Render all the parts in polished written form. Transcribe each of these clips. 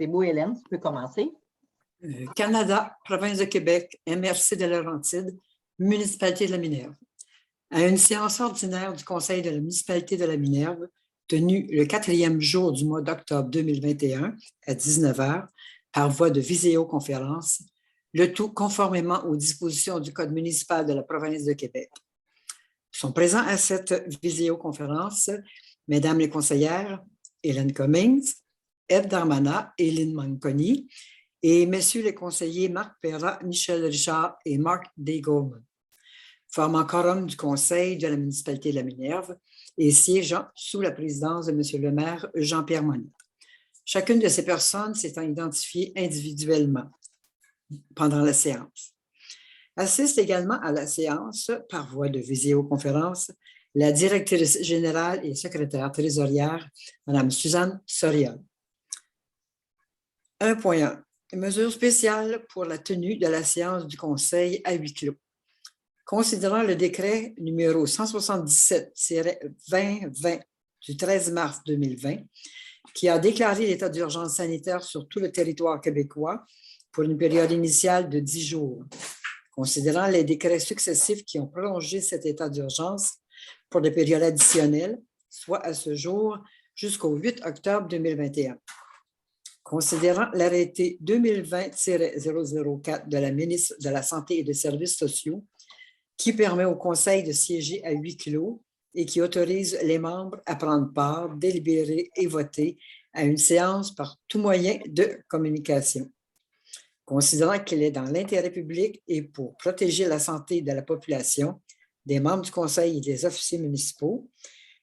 C'est beau, Hélène, tu peux commencer. Canada, province de Québec, MRC de Laurentide, municipalité de la Minerve. À une séance ordinaire du Conseil de la municipalité de la Minerve, tenue le 4e jour du mois d'octobre 2021 à 19h, par voie de visioconférence, le tout conformément aux dispositions du Code municipal de la province de Québec. Sont présents à cette visioconférence Mesdames les conseillères Hélène Cummings, Eve Darmanin, Hélène Manconi et Messieurs les conseillers Marc Perra, Michel Richard et Marc Degaume, formant quorum du Conseil de la municipalité de la Minerve et siégeant sous la présidence de M. le maire Jean-Pierre Monette. Chacune de ces personnes s'étant identifiée individuellement pendant la séance. Assiste également à la séance, par voie de visioconférence, la directrice générale et secrétaire trésorière, Mme Suzanne Soriol. 1.1. Mesures spéciales pour la tenue de la séance du Conseil à huis clos. Considérant le décret numéro 177-2020 du 13 mars 2020, qui a déclaré l'état d'urgence sanitaire sur tout le territoire québécois pour une période initiale de 10 jours. Considérant les décrets successifs qui ont prolongé cet état d'urgence pour des périodes additionnelles, soit à ce jour jusqu'au 8 octobre 2021. Considérant l'arrêté 2020-004 de la ministre de la Santé et des Services sociaux, qui permet au Conseil de siéger à huis clos et qui autorise les membres à prendre part, délibérer et voter à une séance par tout moyen de communication. Considérant qu'il est dans l'intérêt public et pour protéger la santé de la population, des membres du Conseil et des officiers municipaux,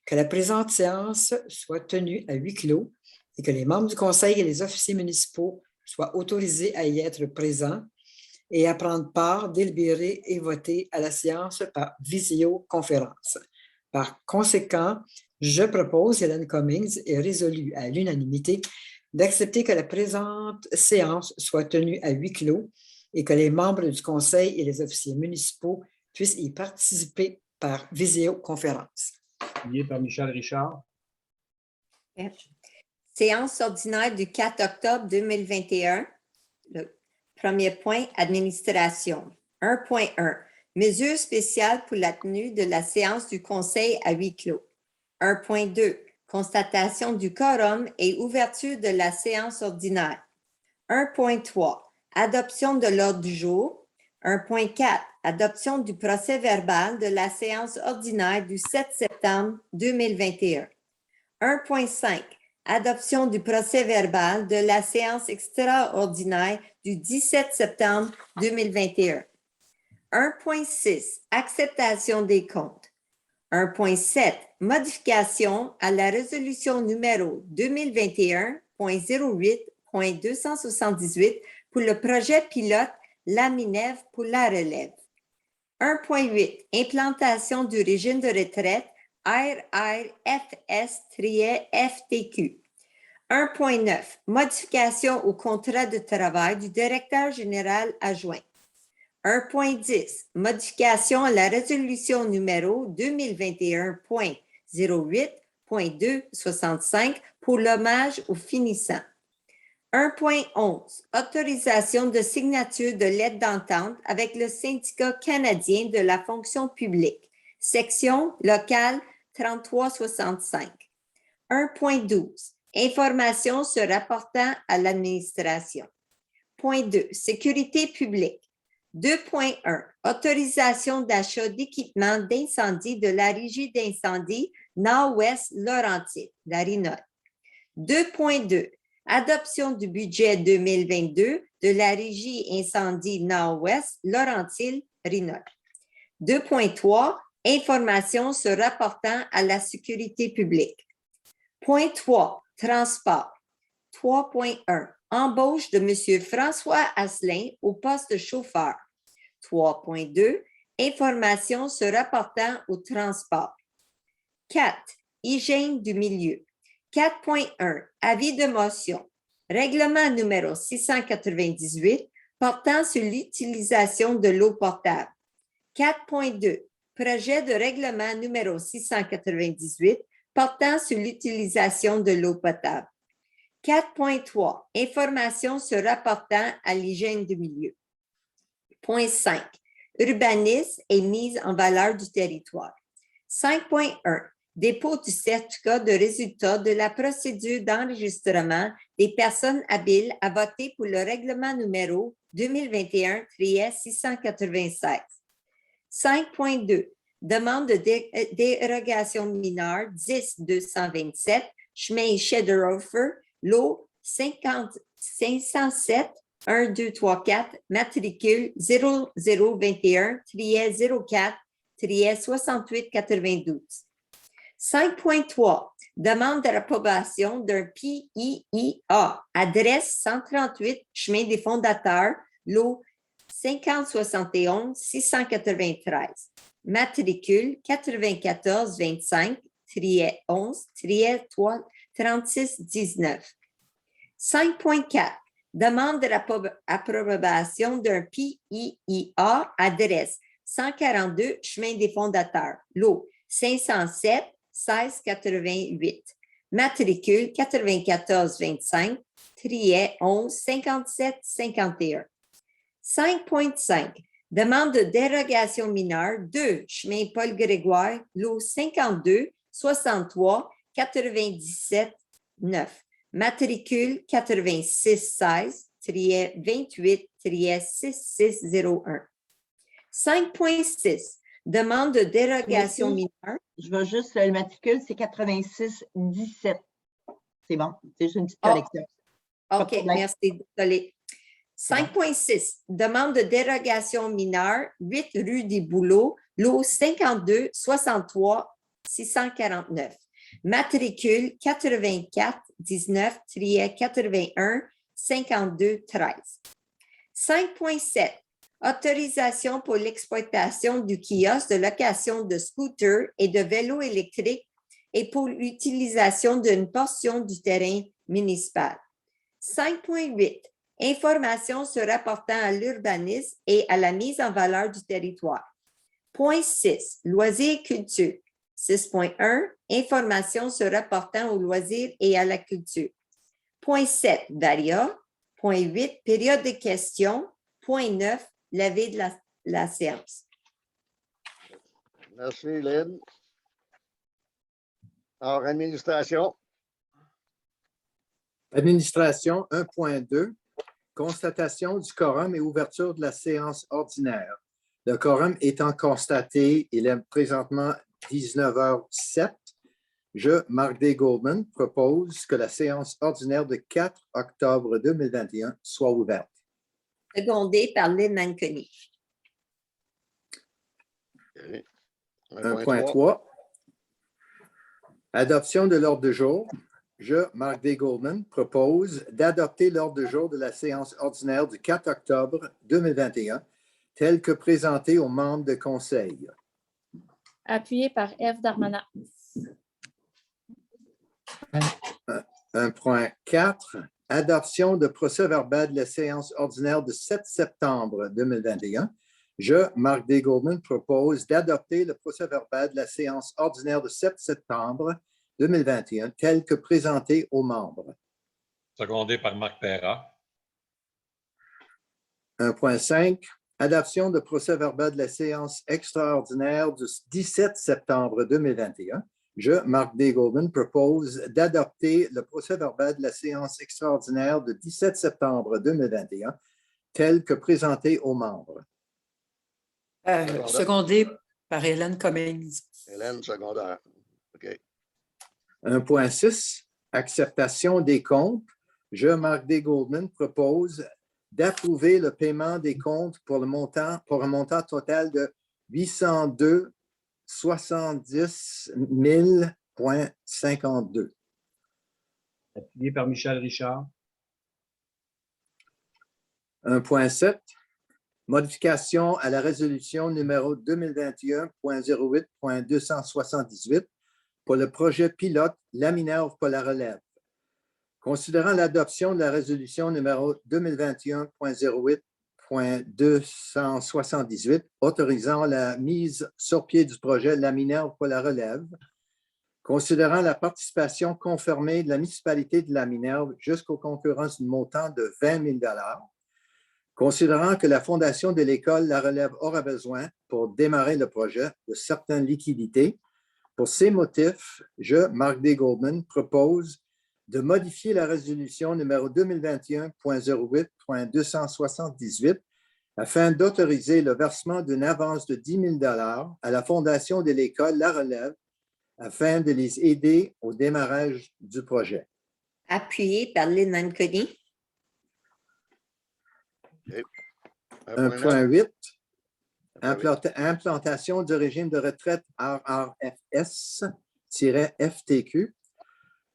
que la présente séance soit tenue à huis clos et que les membres du Conseil et les officiers municipaux soient autorisés à y être présents et à prendre part, délibérer et voter à la séance par visioconférence. Par conséquent, je propose, Hélène Cummings, est résolue à l'unanimité d'accepter que la présente séance soit tenue à huis clos et que les membres du Conseil et les officiers municipaux puissent y participer par visioconférence. Signé par Michel Richard. Séance ordinaire du 4 octobre 2021. Le premier point, administration. 1.1. Mesures spéciales pour la tenue de la séance du Conseil à huis clos. 1.2. Constatation du quorum et ouverture de la séance ordinaire. 1.3. Adoption de l'ordre du jour. 1.4. Adoption du procès-verbal de la séance ordinaire du 7 septembre 2021. 1.5. Adoption du procès-verbal de la séance extraordinaire du 17 septembre 2021. 1.6. Acceptation des comptes. 1.7. Modification à la résolution numéro 2021.08.278 pour le projet pilote La Minerve pour la relève. 1.8. Implantation du régime de retraite RRFS-FTQ. 1.9. Modification au contrat de travail du directeur général adjoint. 1.10. Modification à la résolution numéro 2021.08.265 pour l'hommage aux finissants. 1.11. Autorisation de signature de lettre d'entente avec le syndicat canadien de la fonction publique, section locale 3365. 1.12. Information se rapportant à l'administration. Point 2. Sécurité publique. 2.1. Autorisation d'achat d'équipements d'incendie de la Régie d'incendie Nord-Ouest Laurentide, la RINOD. 2.2. Adoption du budget 2022 de la Régie incendie Nord-Ouest Laurentide, RINOD. 2.3. Information se rapportant à la sécurité publique. Point 3. Transport. 3.1. Embauche de M. François Asselin au poste de chauffeur. 3.2. Information se rapportant au transport. 4. Hygiène du milieu. 4.1. Avis de motion. Règlement numéro 698 portant sur l'utilisation de l'eau potable. 4.2. Projet de règlement numéro 698 portant sur l'utilisation de l'eau potable. 4.3. Information se rapportant à l'hygiène du milieu. Point 5. Urbanisme et mise en valeur du territoire. 5.1. Dépôt du certificat de résultat de la procédure d'enregistrement des personnes habiles à voter pour le règlement numéro 2021-696. 5.2. Demande de dérogation mineure 10-227, chemin Chederhofer, lot 507 1, 2, 3, 4, matricule 0021-04-6892. 5.3. Demande d'approbation d'un PIIA. Adresse 138, chemin des fondateurs, lot 5071-693. Matricule 9425-11-3619. 5.4. Demande d'approbation d'un PIIA. Adresse 142, chemin des fondateurs, lot 507 1688. Matricule 9425 11 57 51. 5.5. Demande de dérogation mineure 2, chemin Paul Grégoire, lot 52 63 97 9. Matricule 86 16 28 6601. 5.6. Demande de dérogation mineure. Je vais juste, le matricule, c'est 86-17. C'est bon, c'est juste une petite correction. OK, merci. Désolé. 5.6. Demande de dérogation mineure, 8 rue des Bouleaux, lot 52 63 649. Matricule 84 19 81 52 13. 5.7. Autorisation pour l'exploitation du kiosque de location de scooters et de vélos électriques et pour l'utilisation d'une portion du terrain municipal. 5.8. Information se rapportant à l'urbanisme et à la mise en valeur du territoire. Point 6. Loisirs et culture. 6.1. Information se rapportant aux loisirs et à la culture. Point 7. Varia. Point 8. Période de questions. Point 9. L'avis de la séance. Merci, Lynn. Alors, administration. Administration 1.2. Constatation du quorum et ouverture de la séance ordinaire. Le quorum étant constaté, il est présentement 19h07. Je, Marc D. Goldman, propose que la séance ordinaire de 4 octobre 2021 soit ouverte. Secondé par Lynn Manconi. 1.3. Adoption de l'ordre du jour. Je, Marc D. Goldman, propose d'adopter l'ordre du jour de la séance ordinaire du 4 octobre 2021, tel que présenté aux membres du Conseil. Appuyé par F. Darmanin. 1.4. Adoption de procès-verbal de la séance ordinaire du 7 septembre 2021. Je, Marc D. Goldman, propose d'adopter le procès-verbal de la séance ordinaire du 7 septembre 2021, tel que présenté aux membres. Secondé par Marc Perra. 1.5. Adoption de procès-verbal de la séance extraordinaire du 17 septembre 2021. Je, Marc D. Goldman, propose d'adopter le procès-verbal de la séance extraordinaire du 17 septembre 2021, tel que présenté aux membres. Secondé par Hélène Cummings. Hélène, secondaire. OK. 1.6. Acceptation des comptes. Je, Marc D. Goldman, propose d'approuver le paiement des comptes pour un montant total de 802,70 000,52. Appuyé par Michel Richard. 1.7. Modification à la résolution numéro 2021.08.278 pour le projet pilote La Minerve pour la relève. Considérant l'adoption de la résolution numéro 2021.08.278 autorisant la mise sur pied du projet La Minerve pour la relève, Considérant la participation confirmée de la municipalité de la Minerve jusqu'aux concurrences du montant de 20 000 considérant que la fondation de l'école La Relève aura besoin pour démarrer le projet de certaines liquidités. Pour ces motifs, je, Mark D. Goldman, propose de modifier la résolution numéro 2021.08.278 afin d'autoriser le versement d'une avance de 10 000 à la fondation de l'école La Relève afin de les aider au démarrage du projet. Appuyé par Lynn Anconi. 1.8, implantation du régime de retraite RRFS-FTQ.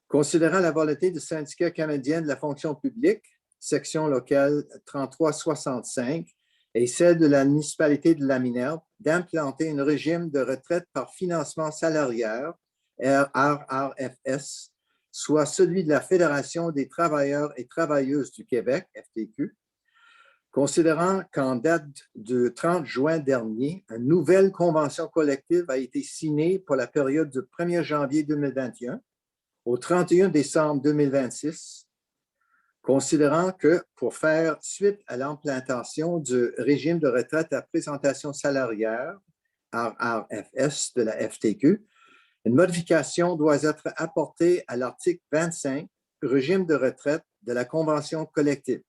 Considérant la volonté du syndicat canadien de la fonction publique, section locale 3365, et celle de la municipalité de la Minerve, d'implanter un régime de retraite par financement salarial, RRFS, soit celui de la Fédération des travailleurs et travailleuses du Québec, FTQ, considérant qu'en date du 30 juin dernier, une nouvelle convention collective a été signée pour la période du 1er janvier 2021 au 31 décembre 2026, considérant que pour faire suite à l'implantation du régime de retraite à présentation salariale, RRFS de la FTQ, une modification doit être apportée à l'article 25, régime de retraite de la convention collective.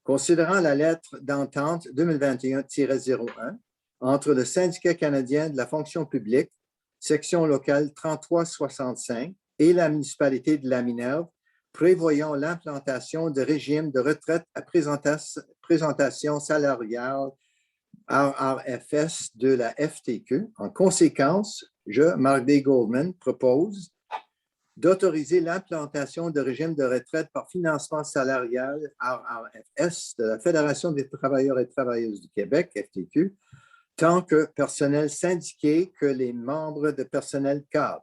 Considérant la lettre d'entente 2021-01 entre le syndicat canadien de la fonction publique, section locale 3365, et la municipalité de la Minerve, prévoyant l'implantation de régimes de retraite à présentation salariale RRFS de la FTQ. En conséquence, je, Mark D. Goldman, propose d'autoriser l'implantation de régimes de retraite par financement salarial RRFS de la Fédération des travailleurs et travailleuses du Québec, FTQ, tant que personnel syndiqué que les membres de personnel cadre.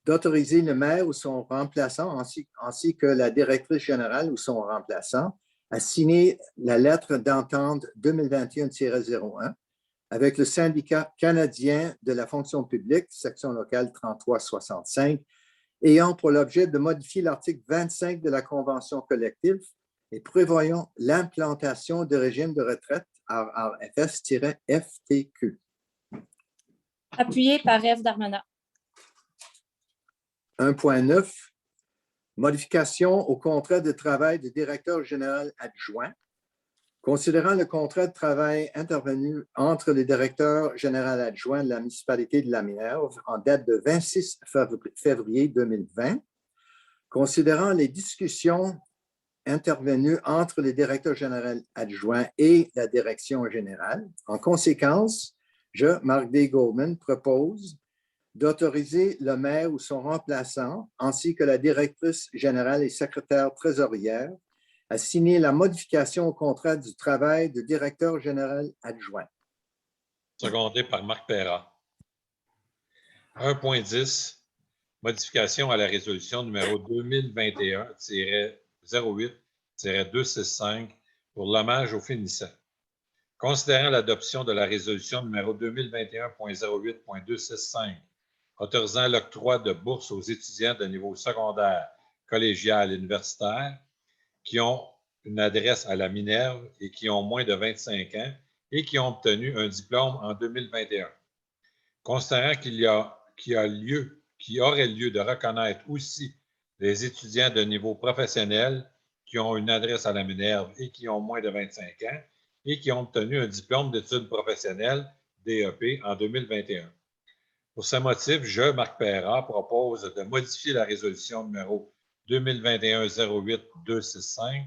D'autoriser le maire ou son remplaçant ainsi que la directrice générale ou son remplaçant à signer la lettre d'entente 2021-01 avec le syndicat canadien de la fonction publique, section locale 3365, ayant pour l'objet de modifier l'article 25 de la Convention collective et prévoyant l'implantation de régimes de retraite RRFS-FTQ. Appuyé par F. Darmanin. 1.9, modification au contrat de travail du directeur général adjoint. Considérant le contrat de travail intervenu entre le directeur général adjoint de la municipalité de la Minerve en date de 26 février 2020, considérant les discussions intervenues entre le directeur général adjoint et la direction générale, en conséquence, je, Mark D. Goldman, propose d'autoriser le maire ou son remplaçant, ainsi que la directrice générale et secrétaire trésorière, à signer la modification au contrat du travail du directeur général adjoint. Secondé par Marc Perra. 1.10, modification à la résolution numéro 2021-08-265 pour l'hommage aux finissants. Considérant l'adoption de la résolution numéro 2021.08.265 autorisant l'octroi de bourses aux étudiants de niveau secondaire, collégial et universitaire qui ont une adresse à la Minerve et qui ont moins de 25 ans et qui ont obtenu un diplôme en 2021. Considérant qu'il aurait lieu de reconnaître aussi les étudiants de niveau professionnel qui ont une adresse à la Minerve et qui ont moins de 25 ans et qui ont obtenu un diplôme d'études professionnelles, DEP, en 2021. Pour ce motif, je, Marc Perra, propose de modifier la résolution numéro 2021-08-265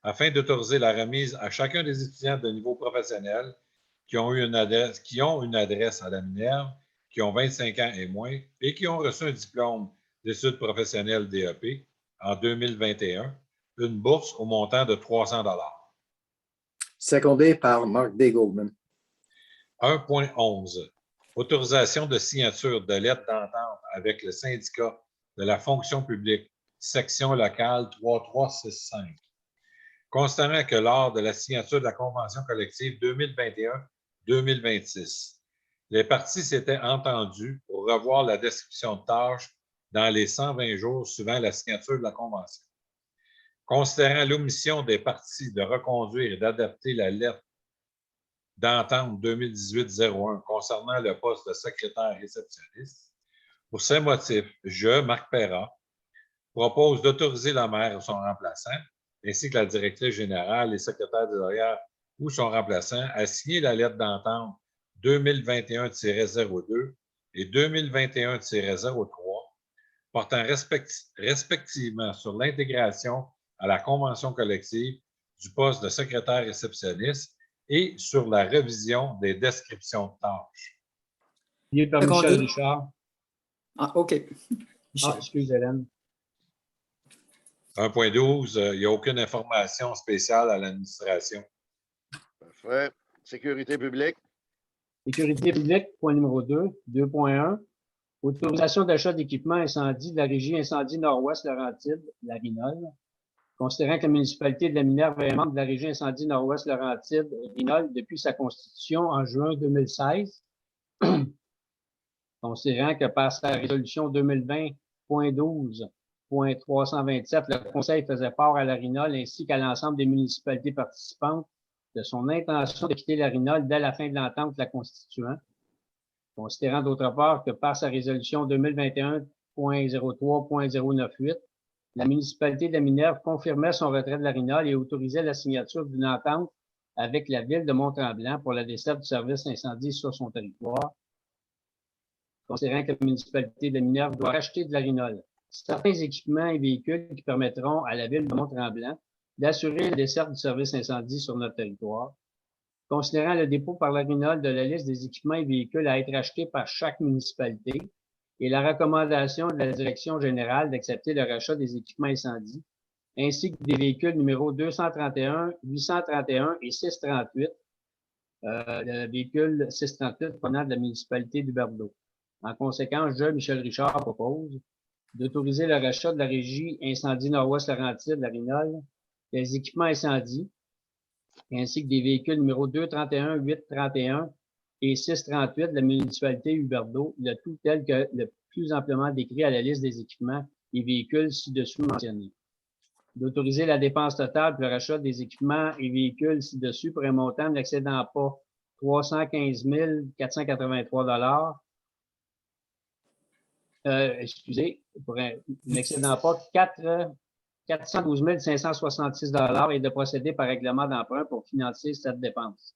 afin d'autoriser la remise à chacun des étudiants de niveau professionnel qui ont une adresse à la Minerve, qui ont 25 ans et moins et qui ont reçu un diplôme d'études professionnelles DEP en 2021, une bourse au montant de 300 $. Secondé par Mark D. Goldman. 1.11. Autorisation de signature de lettre d'entente avec le syndicat de la fonction publique, section locale 3365. Considérant que lors de la signature de la convention collective 2021-2026, les parties s'étaient entendues pour revoir la description de tâches dans les 120 jours suivant la signature de la Convention. Considérant l'omission des parties de reconduire et d'adapter la lettre d'entente 2018-01 concernant le poste de secrétaire réceptionniste, pour ces motifs, je, Marc Perra, propose d'autoriser le maire ou son remplaçant, ainsi que la directrice générale, les secrétaires des arrières ou son remplaçant, à signer la lettre d'entente 2021-02 et 2021-03 portant respectivement sur l'intégration à la convention collective du poste de secrétaire réceptionniste et sur la révision des descriptions de tâches. Appuyé par Secondé. Michel Richard. Ah, OK. Ah, Michel. excuse Hélène. 1.12, il n'y a aucune information spéciale à l'administration. Parfait. Sécurité publique. Sécurité publique, point numéro 2, 2.1. Autorisation d'achat d'équipements incendie de la Régie Incendie Nord-Ouest Laurentide, la RINOL. Considérant que la municipalité de la Minerve est membre de la Régie Incendie Nord-Ouest Laurentide, RINOL, depuis sa constitution en juin 2016, considérant que par sa résolution 2020.12.327, le Conseil faisait part à la RINOL ainsi qu'à l'ensemble des municipalités participantes de son intention de quitter la RINOL dès la fin de l'entente la constituant. Considérant d'autre part que par sa résolution 2021.03.098, la municipalité de la Minerve confirmait son retrait de la RINOL et autorisait la signature d'une entente avec la ville de Mont-Tremblant pour la desserte du service incendie sur son territoire. Considérant que la municipalité de la Minerve doit racheter de la RINOL certains équipements et véhicules qui permettront à la ville de Mont-Tremblant d'assurer la desserte du service incendie sur notre territoire. Considérant le dépôt par la RINOL de la liste des équipements et véhicules à être achetés par chaque municipalité et la recommandation de la direction générale d'accepter le rachat des équipements incendies, ainsi que des véhicules numéros 231, 831 et 638, le véhicule 638 provenant de la municipalité d'Huberdeau. En conséquence, je, Michel Richard, propose d'autoriser le rachat de la Régie Incendie Nord-Ouest Laurentide, la RINOL, des équipements incendies, ainsi que des véhicules numéros 231, 831 et 638 de la municipalité Huberdeau, le tout tel que le plus amplement décrit à la liste des équipements et véhicules ci-dessus mentionnés. D'autoriser la dépense totale pour le rachat des équipements et véhicules ci-dessus pour un montant n'excédant pas 315 483 pour un n'excédant pas 412 566 et de procéder par règlement d'emprunt pour financer cette dépense.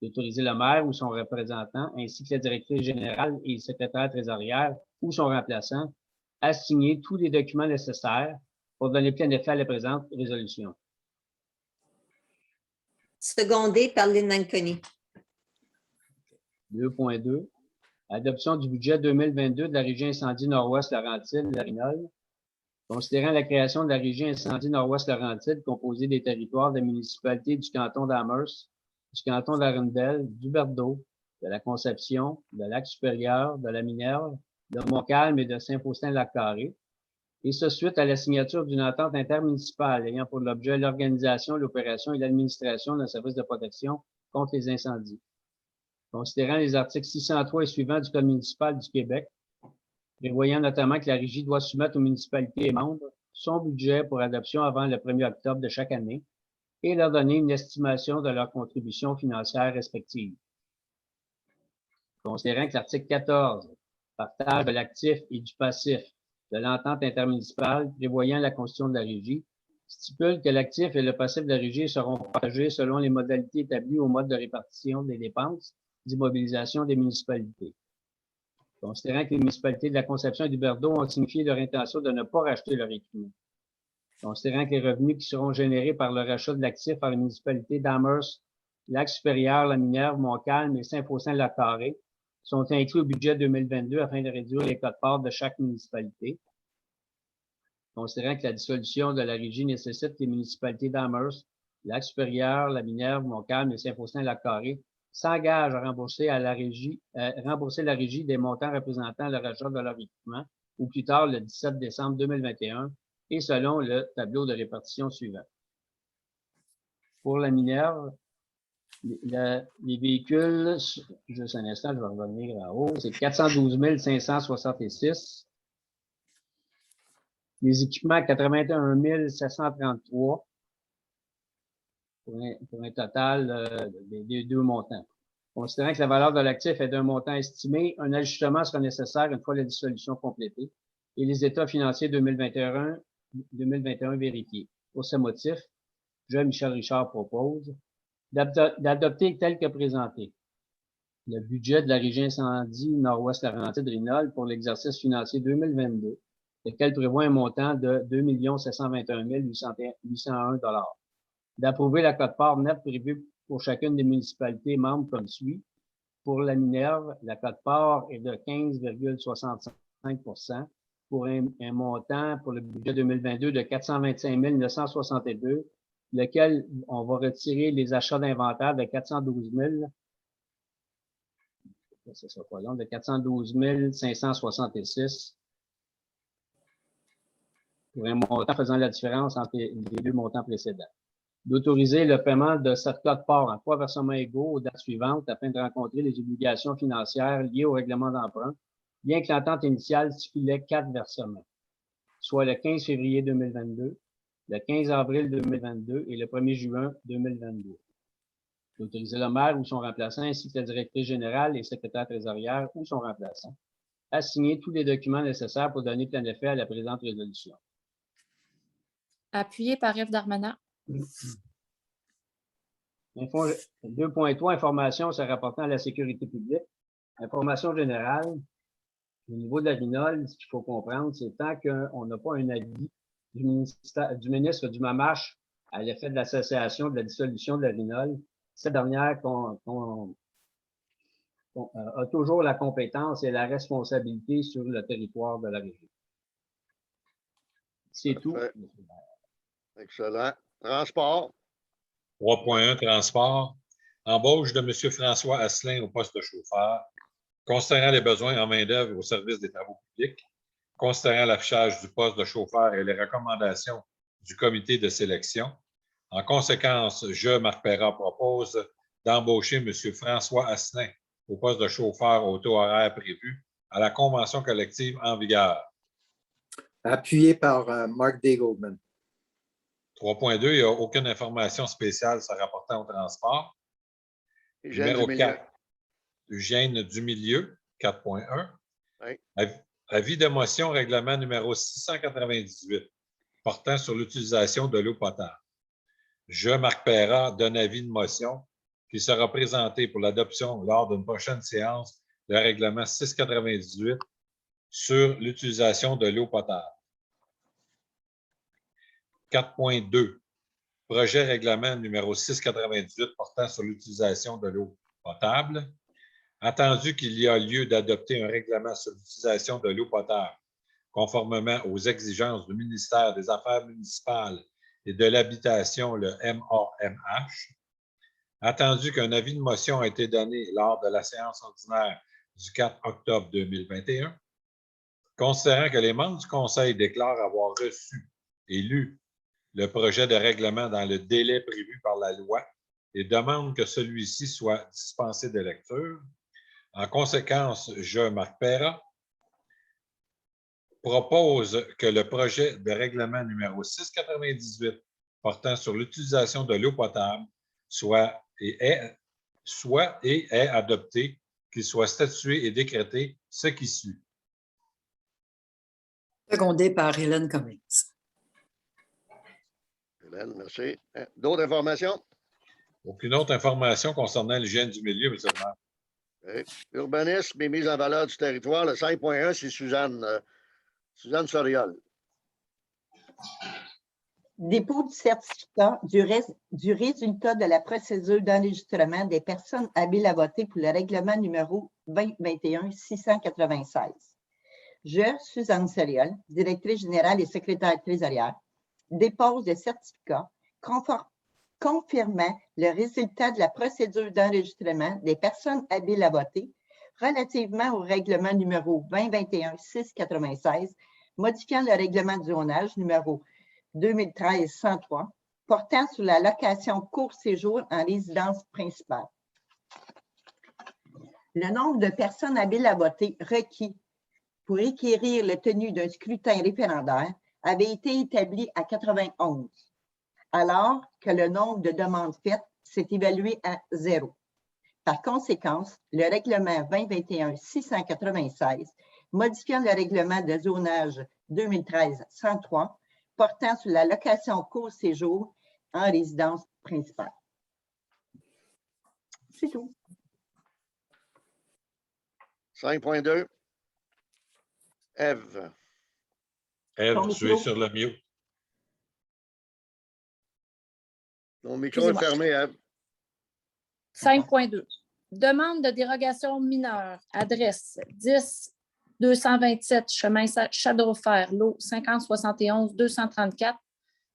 D'autoriser le maire ou son représentant, ainsi que la directrice générale et le secrétaire trésorière ou son remplaçant, à signer tous les documents nécessaires pour donner plein effet à la présente résolution. Secondé par Lynn Anconi. 2.2. Adoption du budget 2022 de la Régie Incendie Nord-Ouest Laurentide, la RINOL. Considérant la création de la Régie Incendie Nord-Ouest Laurentide, composée des territoires des municipalités du canton d'Amherst, du canton d'Arundel, d'Huberdeau, de la Conception, de Lac-Supérieur, de la Minerve, de Montcalm et de Saint-Faustin-Lac-Carré, et ce suite à la signature d'une entente intermunicipale ayant pour l'objet l'organisation, l'opération et l'administration d'un service de protection contre les incendies. Considérant les articles 603 et suivants du Code municipal du Québec, prévoyant notamment que la Régie doit soumettre aux municipalités et membres son budget pour adoption avant le 1er octobre de chaque année et leur donner une estimation de leurs contributions financières respectives. Considérant que l'article 14, partage de l'actif et du passif de l'entente intermunicipale prévoyant la constitution de la Régie, stipule que l'actif et le passif de la Régie seront partagés selon les modalités établies au mode de répartition des dépenses d'immobilisation des municipalités. Considérant que les municipalités de la Conception et d'Huberdeau ont signifié leur intention de ne pas racheter leur équipement. Considérant que les revenus qui seront générés par le rachat de l'actif par les municipalités d'Amherst, Lac-Supérieur, La Minerve, Montcalm et Saint-Faustin-Lac-Carré sont inclus au budget 2022 afin de réduire les quotes-parts de chaque municipalité. Considérant que la dissolution de la Régie nécessite que les municipalités d'Amherst, Lac-Supérieur, La Minerve, Montcalm et Saint-Faustin-Lac-Carré s'engagent à rembourser la Régie des montants représentant le rachat de leur équipement ou plus tard le 17 décembre 2021 et selon le tableau de répartition suivant. Pour la Minerve, Les véhicules, juste un instant, je vais revenir en haut, c'est 412 566. Les équipements, 81 733 pour un total des deux montants. Considérant que la valeur de l'actif est d'un montant estimé, un ajustement sera nécessaire une fois la dissolution complétée et les états financiers 2021 vérifiés. Pour ce motif, je, Michel Richard, propose d'adopter tel que présenté le budget de la région incendie Nord-Ouest Laurentides-Rhinol pour l'exercice financier 2022, lequel prévoit un montant de 2 721 801 $. D'approuver la quote-part nette prévue pour chacune des municipalités membres comme suit. Pour la Minerve, la quote-part est de 15,65 pour un montant pour le budget 2022 de 425 962, lequel on va retirer les achats d'inventaire de 412 000. Ce sera pas long, de 412 566 pour un montant faisant la différence entre les deux montants précédents. D'autoriser le paiement de cette quote-part en 3 versements égaux aux dates suivantes afin de rencontrer les obligations financières liées au règlement d'emprunt, bien que l'entente initiale stipulait 4 versements, soit le 15 février 2022, le 15 avril 2022 et le 1er juin 2022. D'autoriser le maire ou son remplaçant ainsi que la directrice générale et secrétaire trésorière ou son remplaçant à signer tous les documents nécessaires pour donner plein effet à la présente résolution. Appuyé par F. Darmanin. 2.3, information se rapportant à la sécurité publique. Information générale. Au niveau de la Rhinol, ce qu'il faut comprendre, c'est tant qu'on n'a pas un avis du ministre du MAMACH à l'effet de l'association de la dissolution de la Rhinol, cette dernière a toujours la compétence et la responsabilité sur le territoire de la région. C'est tout. Excellent. Transport. 3.1 Transport. Embauche de M. François Asselin au poste de chauffeur. Considérant les besoins en main-d'œuvre au service des travaux publics, considérant l'affichage du poste de chauffeur et les recommandations du comité de sélection. En conséquence, je, Marc Perra, propose d'embaucher M. François Asselin au poste de chauffeur au taux horaire prévu à la convention collective en vigueur. Appuyé par Mark D. Goldman. 3.2, il n'y a aucune information spéciale se rapportant au transport. Numéro 4, Hygiène du milieu, 4.1. Oui. Avis de motion, règlement numéro 698, portant sur l'utilisation de l'eau potable. Je, Marc Perra, donne avis de motion qui sera présenté pour l'adoption lors d'une prochaine séance de règlement 698 sur l'utilisation de l'eau potable. 4.2, projet règlement numéro 698 portant sur l'utilisation de l'eau potable. Attendu qu'il y a lieu d'adopter un règlement sur l'utilisation de l'eau potable conformément aux exigences du ministère des Affaires municipales et de l'habitation, le MAMH. Attendu qu'un avis de motion a été donné lors de la séance ordinaire du 4 octobre 2021. Considérant que les membres du Conseil déclarent avoir reçu et lu le projet de règlement dans le délai prévu par la loi et demandent que celui-ci soit dispensé de lecture. En conséquence, je, Marc Perra, propose que le projet de règlement numéro 698 portant sur l'utilisation de l'eau potable soit et est adopté, qu'il soit statué et décrété, ce qui suit. Secondé par Hélène Cummings. Hélène, merci. D'autres informations? Aucune autre information concernant l'hygiène du milieu, M. le maire. Okay. Urbanisme et mise en valeur du territoire, le 5.1, c'est Suzanne Soriol. Dépôt du certificat du résultat de la procédure d'enregistrement des personnes habiles à voter pour le règlement numéro 2021-696. Je, Suzanne Soriol, directrice générale et secrétaire trésorière, dépose le certificat confirmant le résultat de la procédure d'enregistrement des personnes habiles à voter relativement au règlement numéro 2021-696, modifiant le règlement du zonage numéro 2013-103 portant sur la location court séjour en résidence principale. Le nombre de personnes habiles à voter requis pour requérir la tenue d'un scrutin référendaire avait été établi à 91, alors que le nombre de demandes faites s'est évalué à 0. Par conséquent, le règlement 2021-696, modifiant le règlement de zonage 2013-103, portant sur la location court séjour en résidence principale. C'est tout. 5.2. Ève. Ève, Ton tu es micro. sur le mute. Ton micro est Excusez-moi. fermé, Ève. 5.2. Demande de dérogation mineure. Adresse 10 227 chemin Châteaufer, lot 5071 234,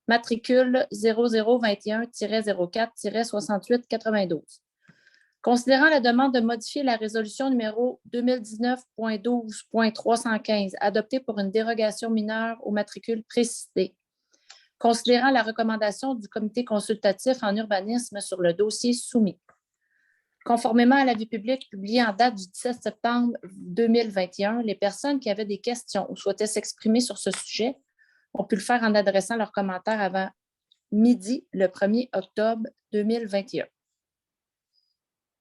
matricule 0021-04-68 92. Considérant la demande de modifier la résolution numéro 2019.12.315 adoptée pour une dérogation mineure au matricule précité, considérant la recommandation du comité consultatif en urbanisme sur le dossier soumis, conformément à l'avis public publié en date du 17 septembre 2021, les personnes qui avaient des questions ou souhaitaient s'exprimer sur ce sujet ont pu le faire en adressant leurs commentaires avant midi le 1er octobre 2021.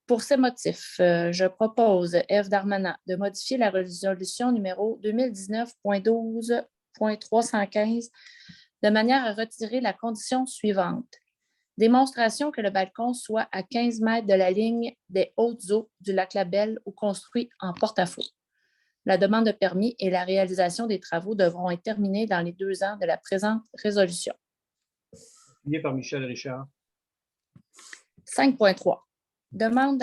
Pour ces motifs, je propose, Ève Darmanin, de modifier la résolution numéro 2019.12.315 de manière à retirer la condition suivante. Démonstration que le balcon soit à 15 mètres de la ligne des hautes eaux du lac Labelle ou construit en porte-à-faux. La demande de permis et la réalisation des travaux devront être terminés dans les 2 ans de la présente résolution. Appuyé par Michel Richard. 5.3. Demande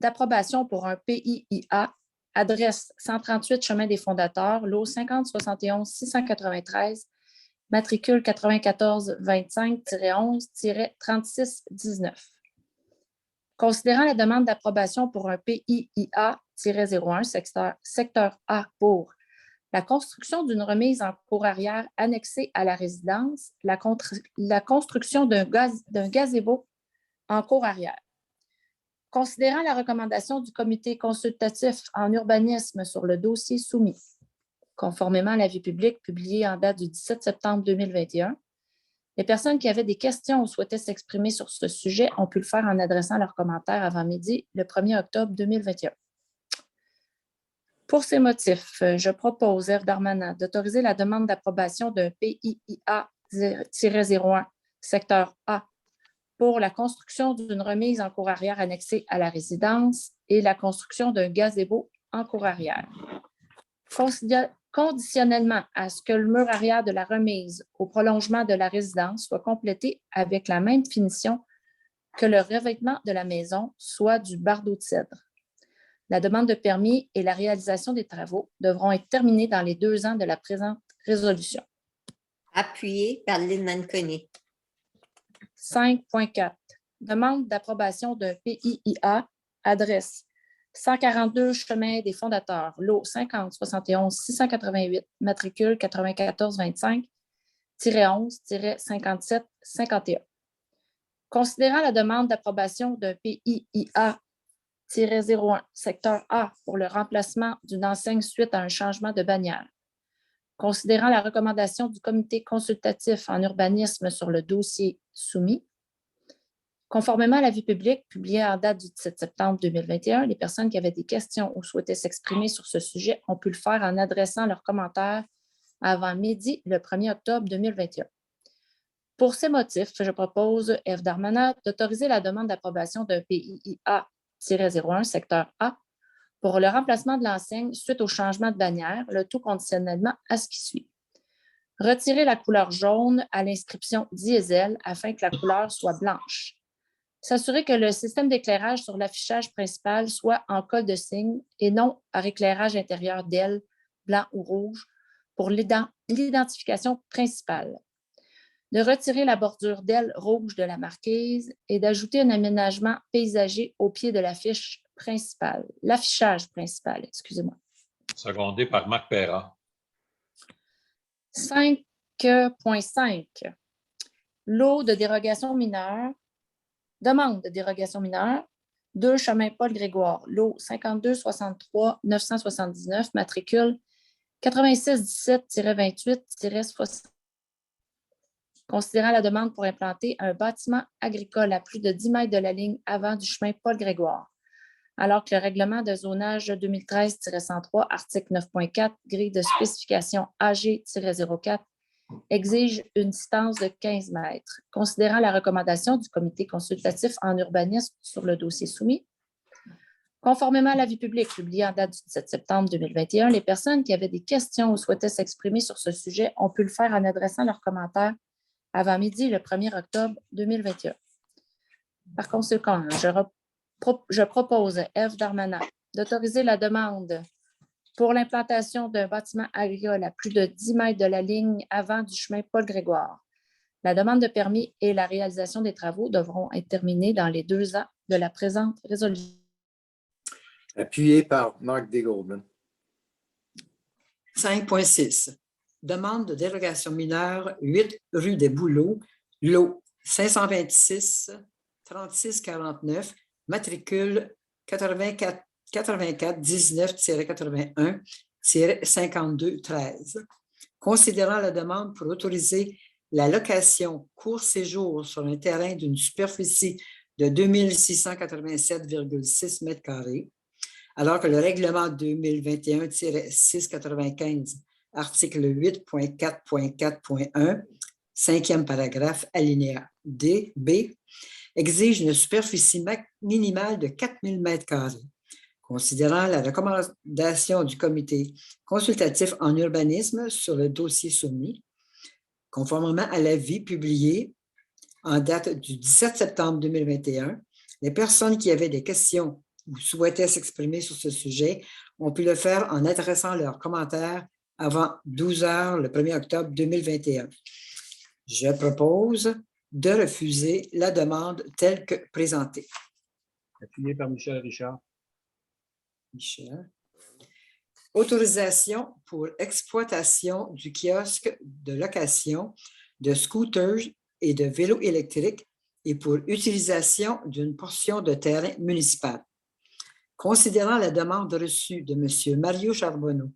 d'approbation pour un PIIA, adresse 138 chemin des Fondateurs, lot 5071-693, matricule 9425-11-3619. Considérant la demande d'approbation pour un PIIA-01, secteur A pour la construction d'une remise en cour arrière annexée à la résidence, la construction d'un gazebo en cour arrière. Considérant la recommandation du comité consultatif en urbanisme sur le dossier soumis, conformément à l'avis public publié en date du 17 septembre 2021, les personnes qui avaient des questions ou souhaitaient s'exprimer sur ce sujet ont pu le faire en adressant leurs commentaires avant midi le 1er octobre 2021. Pour ces motifs, je propose, Ève Darmanin, d'autoriser la demande d'approbation d'un PIIA-01, secteur A, pour la construction d'une remise en cour arrière annexée à la résidence et la construction d'un gazebo en cour arrière. Conditionnellement à ce que le mur arrière de la remise au prolongement de la résidence soit complété avec la même finition que le revêtement de la maison, soit du bardeau de cèdre. La demande de permis et la réalisation des travaux devront être terminées dans les 2 ans de la présente résolution. Appuyé par Lynn Manconi. 5.4. Demande d'approbation d'un PIIA, adresse 142 chemin des Fondateurs, lot 5071-688, matricule 9425-11-5751. Considérant la demande d'approbation d'un PIIA-01, secteur A, pour le remplacement d'une enseigne suite à un changement de bannière. Considérant la recommandation du comité consultatif en urbanisme sur le dossier soumis, conformément à l'avis public publié en date du 17 septembre 2021, les personnes qui avaient des questions ou souhaitaient s'exprimer sur ce sujet ont pu le faire en adressant leurs commentaires avant midi le 1er octobre 2021. Pour ces motifs, je propose, Ève Darmanin, d'autoriser la demande d'approbation d'un PIIA-01, secteur A, pour le remplacement de l'enseigne suite au changement de bannière, le tout conditionnellement à ce qui suit. Retirer la couleur jaune à l'inscription diesel afin que la couleur soit blanche. S'assurer que le système d'éclairage sur l'affichage principal soit en col de cygne et non par éclairage intérieur d'aile, blanc ou rouge, pour l'identification principale. De retirer la bordure d'aile rouge de la marquise et d'ajouter un aménagement paysager au pied de l'affichage principal. Secondé par Marc Perra. 5.5. lot de dérogation mineure, demande de dérogation mineure, 2 chemin Paul Grégoire, lot 5263 979, matricule 8617-28-60. Considérant la demande pour implanter un bâtiment agricole à plus de 10 mètres de la ligne avant du chemin Paul Grégoire, alors que le règlement de zonage 2013-103, article 9.4, grille de spécification AG-04, exige une distance de 15 mètres. Considérant la recommandation du comité consultatif en urbanisme sur le dossier soumis, conformément à l'avis public publié en date du 17 septembre 2021, les personnes qui avaient des questions ou souhaitaient s'exprimer sur ce sujet ont pu le faire en adressant leurs commentaires avant midi le 1er octobre 2021. Par conséquent, je propose, Ève Darmanin, d'autoriser la demande pour l'implantation d'un bâtiment agricole à plus de 10 mètres de la ligne avant du chemin Paul Grégoire. La demande de permis et la réalisation des travaux devront être terminés dans les 2 ans de la présente résolution. Appuyé par Marc D. Goldman. 5.6. Demande de dérogation mineure 8 rue des Bouleaux, lot 526 3649, matricule 84 19-81 52-13. Considérant la demande pour autoriser la location court-séjour sur un terrain d'une superficie de 2687,6 m², alors que le règlement 2021-695, article 8.4.4.1, 5e paragraphe, alinéa D, B, exige une superficie minimale de 4000 m². Considérant la recommandation du comité consultatif en urbanisme sur le dossier soumis, conformément à l'avis publié en date du 17 septembre 2021, les personnes qui avaient des questions ou souhaitaient s'exprimer sur ce sujet ont pu le faire en adressant leurs commentaires avant 12 heures le 1er octobre 2021. Je propose de refuser la demande telle que présentée. Appuyé par Michel Richard. Michel. Autorisation pour exploitation du kiosque de location de scooters et de vélos électriques et pour utilisation d'une portion de terrain municipal. Considérant la demande reçue de M. Mario Charbonneau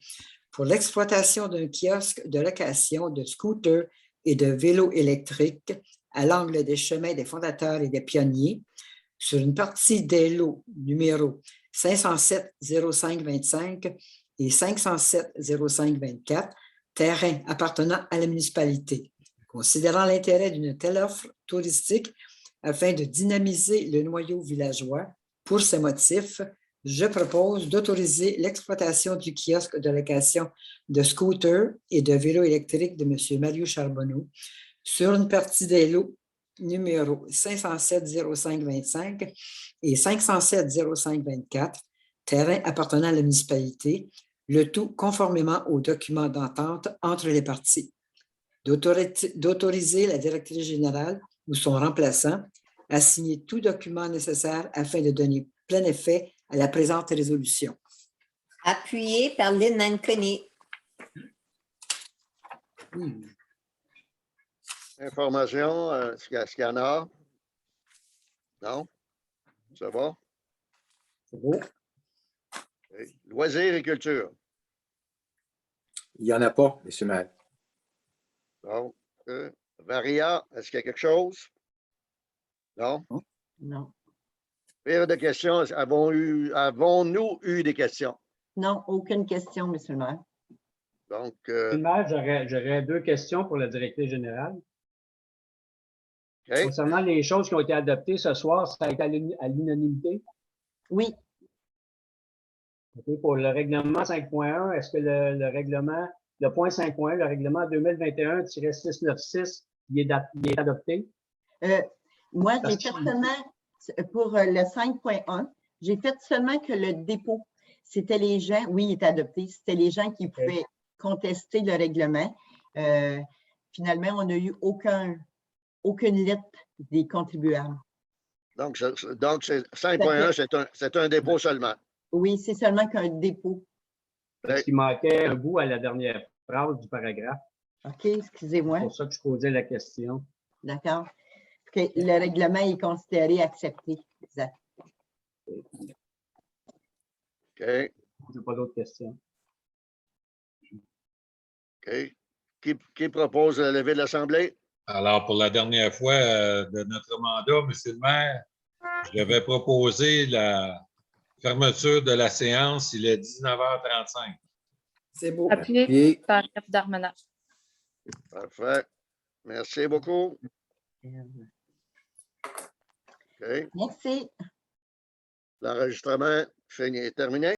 pour l'exploitation d'un kiosque de location de scooters et de vélos électriques à l'angle des chemins des fondateurs et des pionniers sur une partie des lots numéro 507-0525 et 507-0524, terrain appartenant à la municipalité. Considérant l'intérêt d'une telle offre touristique afin de dynamiser le noyau villageois, pour ce motif, je propose d'autoriser l'exploitation du kiosque de location de scooters et de vélos électriques de M. Mario Charbonneau sur une partie des lots numéro 507-0525 et 507-0524, terrain appartenant à la municipalité, le tout conformément aux documents d'entente entre les parties. D'autoriser la directrice générale ou son remplaçant à signer tout document nécessaire afin de donner plein effet à la présente résolution. Appuyé par Lynn Anconi. Information, est-ce qu'il y en a? Non? Ça va? C'est beau. Okay. Loisirs et culture. Il n'y en a pas, M. Maire. Donc, Varia, est-ce qu'il y a quelque chose? Non? Non. Période de questions, avons-nous eu des questions? Non, aucune question, M. le maire. Donc, Monsieur le maire, j'aurais 2 questions pour la directrice générale. okay. Concernant les choses qui ont été adoptées ce soir, ça a été à l'unanimité. Oui, Okay, pour le règlement 5.1, est-ce que le règlement, le point 5.1, le règlement 2021-696, il est adopté? moi, Parce j'ai fait que- seulement, pour le 5.1, j'ai fait seulement que le dépôt. C'était les gens, oui, il est adopté, c'était les gens qui pouvaient contester le règlement. Finalement, on n'a eu aucune lettre des contribuables. Donc, 5.1, c'est un dépôt seulement. Oui, c'est seulement qu'un dépôt. Parce qu'il manquait un bout à la dernière phrase du paragraphe. OK, excusez-moi. C'est pour ça que je posais la question. D'accord? Parce que le règlement est considéré accepté. Exact. OK. Je n'ai pas d'autres questions. OK. Qui propose la levée de l'Assemblée? Alors, pour la dernière fois de notre mandat, Monsieur le maire, je vais proposer la fermeture de la séance. Il est 19h35. C'est beau. Appuyé Puis, par F. Darmanin. Parfait. Merci beaucoup. OK. Merci. L'enregistrement est terminé.